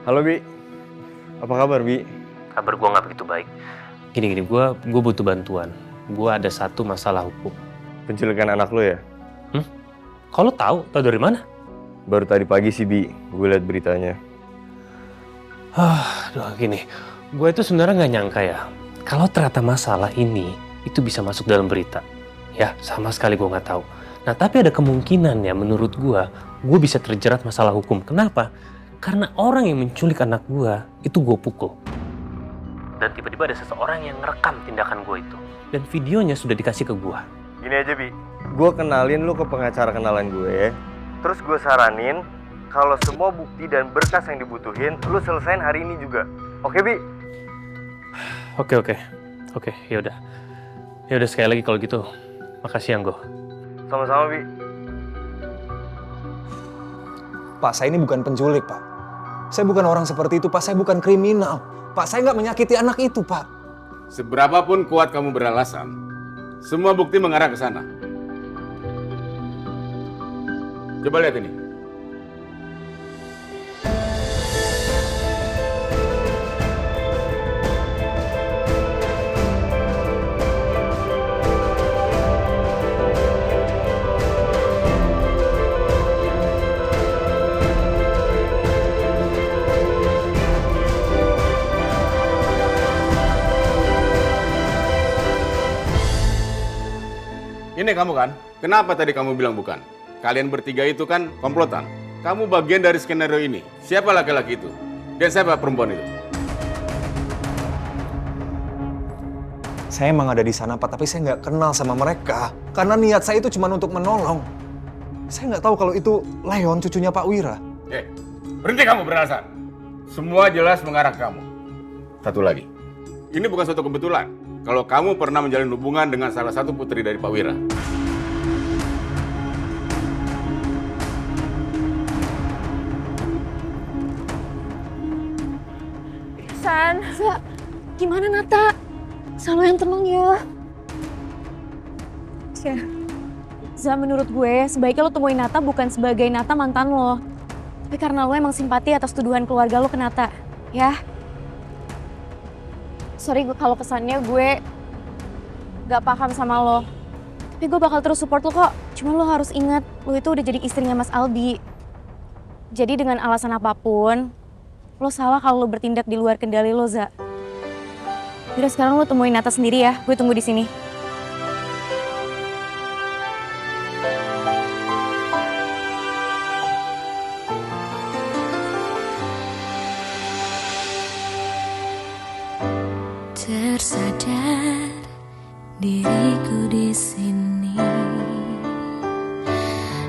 Halo Bi, apa kabar Bi? Kabar gue nggak begitu baik. Gini, gue butuh bantuan. Gue ada satu masalah hukum. Penculikan anak lo ya? Kalau tahu dari mana? Baru tadi pagi sih Bi, gue liat beritanya. Gini, gue itu sebenarnya nggak nyangka ya, kalau ternyata masalah ini itu bisa masuk dalam berita. Ya, sama sekali gue nggak tahu. Nah, tapi ada kemungkinan ya, menurut gue bisa terjerat masalah hukum. Kenapa? Karena orang yang menculik anak gue itu gue pukul. Dan tiba-tiba ada seseorang yang ngerekam tindakan gue itu. Dan videonya sudah dikasih ke gue. Gini aja Bi, gue kenalin lu ke pengacara kenalan gue. Terus gue saranin kalau semua bukti dan berkas yang dibutuhin lu selesain hari ini juga. Oke Bi? Oke, yaudah. Yaudah sekali lagi kalau gitu, makasih Anggo. Sama-sama Bi. Pak, saya ini bukan penculik, Pak. Saya bukan orang seperti itu, Pak. Saya bukan kriminal. Pak, saya nggak menyakiti anak itu, Pak. Seberapapun kuat kamu beralasan, semua bukti mengarah ke sana. Coba lihat ini. Ini kamu kan? Kenapa tadi kamu bilang bukan? Kalian bertiga itu kan komplotan. Kamu bagian dari skenario ini. Siapa laki-laki itu? Dan siapa perempuan itu? Saya emang ada di sana, Pak, tapi saya nggak kenal sama mereka. Karena niat saya itu cuma untuk menolong. Saya nggak tahu kalau itu Leon, cucunya Pak Wira. Berhenti kamu beralasan. Semua jelas mengarah ke kamu. Satu lagi. Ini bukan suatu kebetulan. Kalau kamu pernah menjalin hubungan dengan salah satu putri dari Pak Wira. San, gimana Nata? Selalu yang tenang ya. Menurut gue sebaiknya lo temuin Nata bukan sebagai Nata mantan lo. Tapi karena lo emang simpati atas tuduhan keluarga lo ke Nata, ya. Sorry kalau kesannya gue gak paham sama lo. Tapi gue bakal terus support lo kok. Cuma lo harus ingat, lo itu udah jadi istrinya Mas Albi. Jadi dengan alasan apapun, lo salah kalau lo bertindak di luar kendali lo, Za. Yaudah sekarang lo temuin Nata sendiri ya, gue tunggu di sini. Tersadar diriku di sini,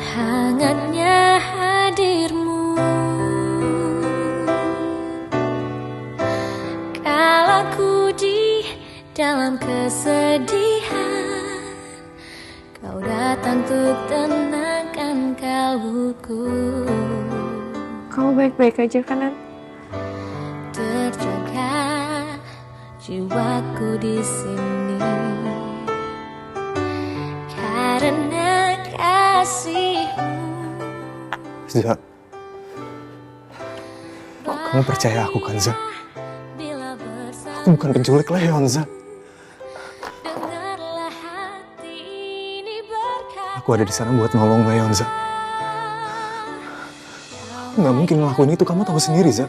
hangatnya hadirmu. Kala ku di dalam kesedihan, kau datang untuk tenangkan kalbuku. Kamu baik-baik aja kan, Nat? Terjaga jiwaku di sini karena kasihmu. Za, kamu percaya aku kan, Za? Aku bukan penculik Leon, Za. Aku ada di sana buat nolong Leon, Za. Aku nggak mungkin ngelakuin itu, kamu tahu sendiri, Za.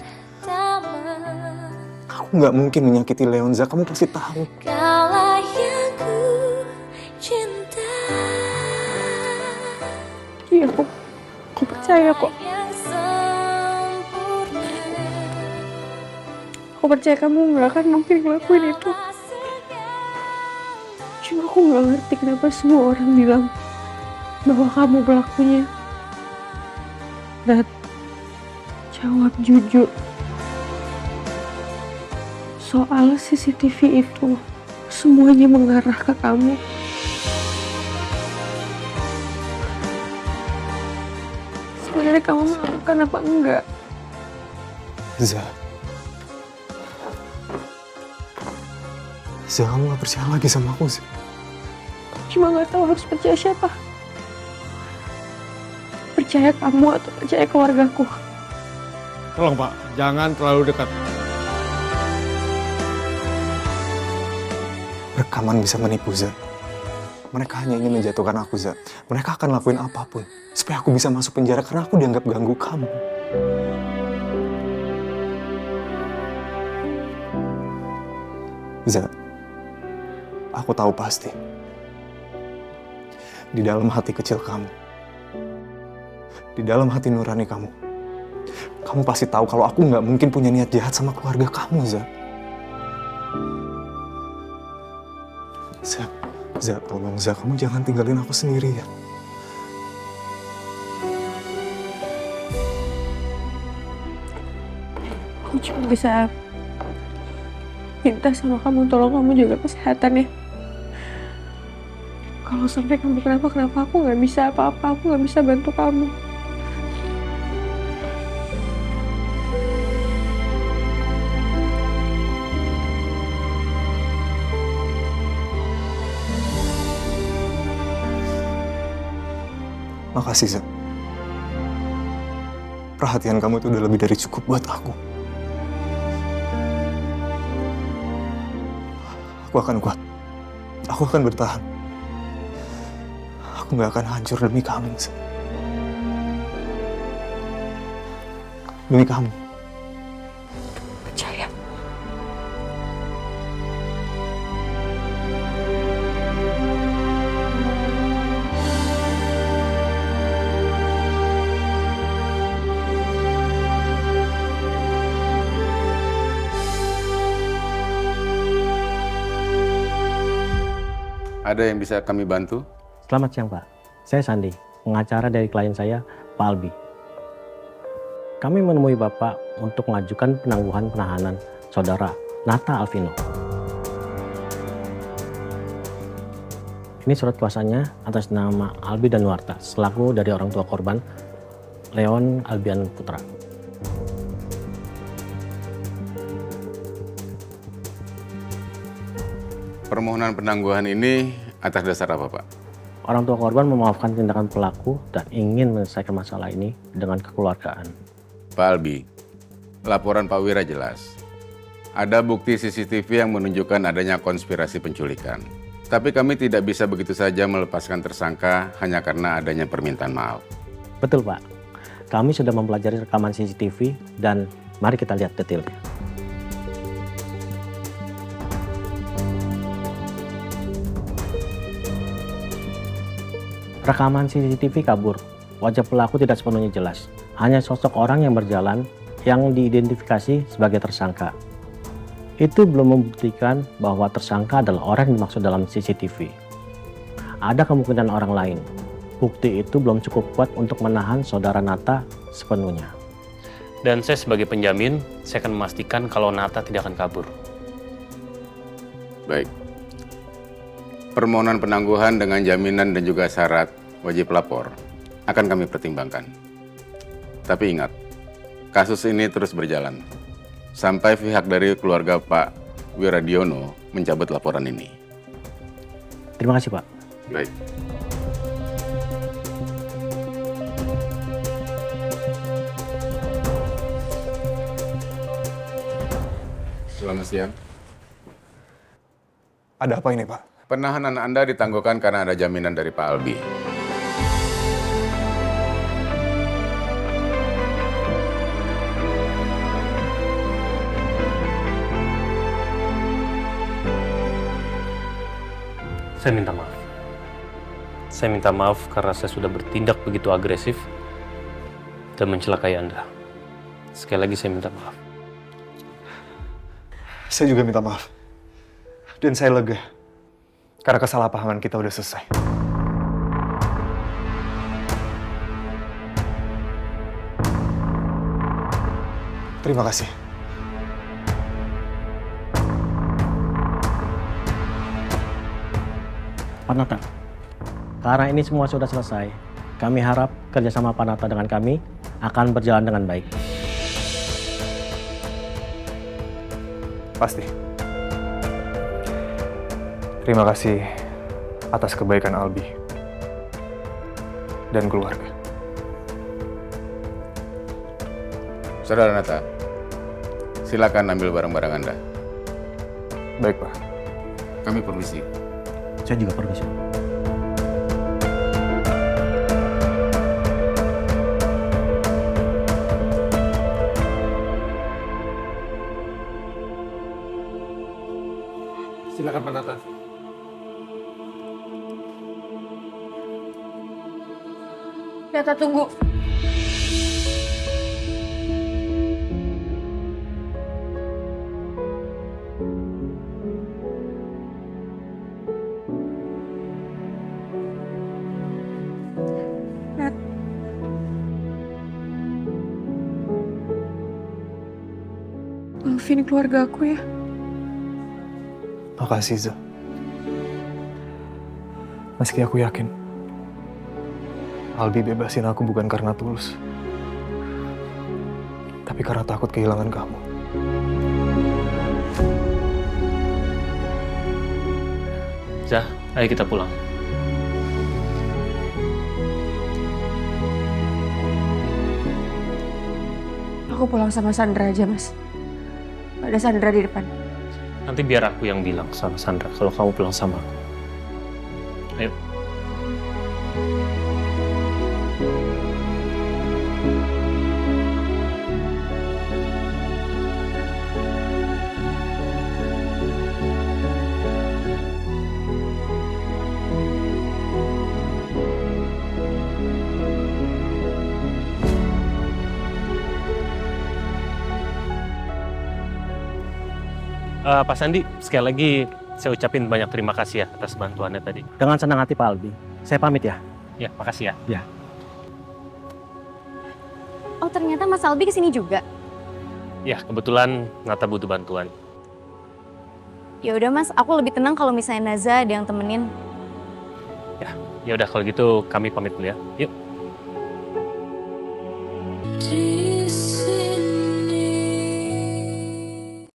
Aku nggak mungkin menyakiti Leon, Za. Kamu pasti tahu. Kaulah yang ku cinta. Iya, aku percaya kok. Yang sempurna. Aku percaya kamu gak akan mungkin ngelakuin itu. Cuma aku gak ngerti kenapa semua orang bilang bahwa kamu pelakunya. Dan jawab jujur. Soal CCTV itu, semuanya mengarah ke kamu. Sebenarnya kamu melakukan apa enggak? Za, kamu gak percaya lagi sama aku, Za. Cuma gak tahu harus percaya siapa. Percaya kamu atau percaya keluargaku. Tolong Pak, jangan terlalu dekat. Rekaman bisa menipu, Za. Mereka hanya ingin menjatuhkan aku, Za. Mereka akan lakuin apapun supaya aku bisa masuk penjara karena aku dianggap ganggu kamu. Za, aku tahu pasti. Di dalam hati kecil kamu, di dalam hati nurani kamu, kamu pasti tahu kalau aku nggak mungkin punya niat jahat sama keluarga kamu, Za. Za, tolong Za, kamu jangan tinggalin aku sendiri ya. Aku cuma bisa minta sama kamu, tolong kamu jaga kesehatan ya. Kalau sampai kamu kenapa aku nggak bisa apa-apa, aku nggak bisa bantu kamu. Makasih, Za. Perhatian kamu itu udah lebih dari cukup buat aku. Aku akan kuat. Aku akan bertahan. Aku nggak akan hancur demi kamu, Za. Demi kamu. Percaya. Ada yang bisa kami bantu? Selamat siang Pak, saya Sandi, pengacara dari klien saya, Pak Albi. Kami menemui Bapak untuk mengajukan penangguhan penahanan saudara Nata Alvino. Ini surat kuasanya atas nama Albi dan Nuarta, selaku dari orang tua korban, Leon Albian Putra. Permohonan penangguhan ini atas dasar apa, Pak? Orang tua korban memaafkan tindakan pelaku dan ingin menyelesaikan masalah ini dengan kekeluargaan. Pak Albi, laporan Pak Wira jelas. Ada bukti CCTV yang menunjukkan adanya konspirasi penculikan. Tapi kami tidak bisa begitu saja melepaskan tersangka hanya karena adanya permintaan maaf. Betul Pak, kami sudah mempelajari rekaman CCTV dan mari kita lihat detailnya. Rekaman CCTV kabur, wajah pelaku tidak sepenuhnya jelas. Hanya sosok orang yang berjalan yang diidentifikasi sebagai tersangka. Itu belum membuktikan bahwa tersangka adalah orang yang dimaksud dalam CCTV. Ada kemungkinan orang lain. Bukti itu belum cukup kuat untuk menahan saudara Nata sepenuhnya. Dan saya sebagai penjamin, saya akan memastikan kalau Nata tidak akan kabur. Baik. Permohonan penangguhan dengan jaminan dan juga syarat wajib lapor akan kami pertimbangkan. Tapi ingat, kasus ini terus berjalan sampai pihak dari keluarga Pak Wiradiono mencabut laporan ini. Terima kasih Pak. Baik. Selamat siang. Ada apa ini, Pak? Penahanan Anda ditangguhkan karena ada jaminan dari Pak Albi. Saya minta maaf. Saya minta maaf karena saya sudah bertindak begitu agresif dan mencelakai Anda. Sekali lagi saya minta maaf. Saya juga minta maaf. Dan saya lega. Karena kesalahpahaman kita udah selesai. Terima kasih. Pak Nata, karena ini semua sudah selesai, kami harap kerjasama Pak Nata dengan kami akan berjalan dengan baik. Pasti. Terima kasih atas kebaikan Albi dan keluarga. Saudara Nata, silakan ambil barang-barang Anda. Baik, Pak. Kami permisi. Saya juga permisi. Silakan Pak Nata. Nata, tunggu. Nat. Maafin keluarga aku ya. Makasih, Za. Meski aku yakin Albi bebasin aku bukan karena tulus, tapi karena takut kehilangan kamu. Zah, ayo kita pulang. Aku pulang sama Sandra aja, Mas. Ada Sandra di depan. Nanti biar aku yang bilang sama Sandra kalau kamu pulang sama aku. Ayo. Pak Sandi, sekali lagi saya ucapin banyak terima kasih ya atas bantuannya tadi. Dengan senang hati Pak Albi. Saya pamit ya. Ya, makasih ya. Oh ternyata Mas Albi kesini juga. Ya, kebetulan Nata butuh bantuan. Ya udah Mas, aku lebih tenang kalau misalnya Naza ada yang temenin. Ya udah kalau gitu kami pamit dulu ya. Yuk. Dia